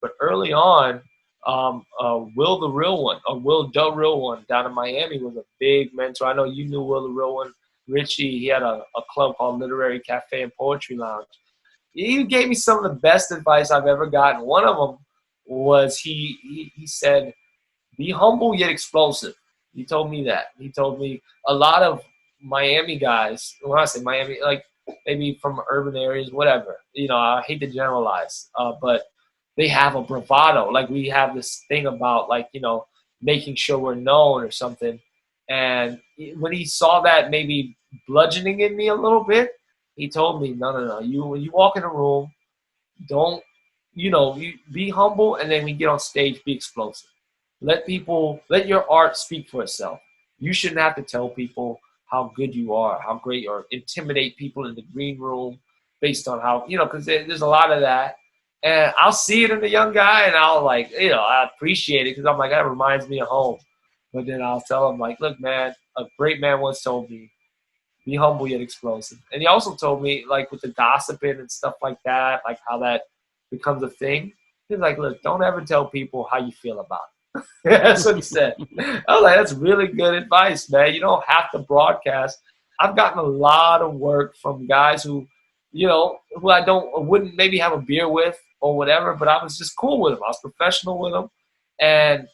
But early on, Will the Real One, or Will the Real One down in Miami was a big mentor. I know you knew Will the Real One. Richie, he had a club called Literary Cafe and Poetry Lounge. He gave me some of the best advice I've ever gotten. One of them was he said, be humble yet explosive. He told me that. He told me a lot of Miami guys, when I say Miami, like maybe from urban areas, whatever. I hate to generalize, but they have a bravado. Like we have this thing about making sure we're known or something. And when he saw that maybe bludgeoning in me a little bit, he told me, no. When you walk in a room, don't, you be humble, and then when you get on stage, be explosive. Let your art speak for itself. You shouldn't have to tell people how good you are, how great you are, intimidate people in the green room based on how, because there's a lot of that. And I'll see it in the young guy, and I'll I appreciate it because I'm like, that reminds me of home. But then I'll tell him, like, look, man, a great man once told me, be humble yet explosive. And he also told me, like, with the gossiping and stuff like that, like how that becomes a thing. He's like, look, don't ever tell people how you feel about it. That's what he said. I was like, that's really good advice, man. You don't have to broadcast. I've gotten a lot of work from guys who I wouldn't maybe have a beer with or whatever, but I was just cool with them. I was professional with them. And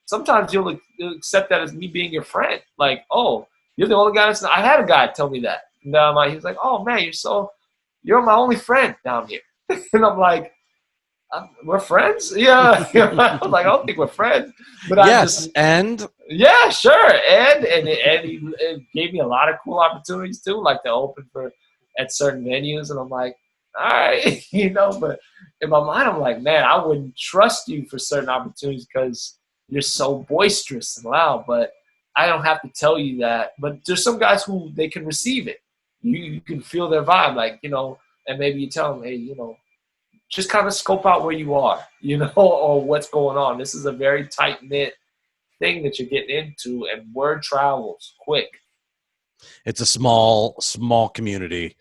sometimes you'll accept that as me being your friend. Like, oh, you're the only guy. I had a guy tell me that. And he was like, oh, man, you're my only friend down here. And I'm like, we're friends? Yeah. I was like, I don't think we're friends. But yeah, sure. And he gave me a lot of cool opportunities too, like to open at certain venues. And I'm like, all right, but in my mind, I'm like, man, I wouldn't trust you for certain opportunities because you're so boisterous and loud. But I don't have to tell you that. But there's some guys who they can receive it. You can feel their vibe, like, and maybe you tell them, hey, just kind of scope out where you are, or what's going on. This is a very tight-knit thing that you're getting into, and word travels quick. It's a small community.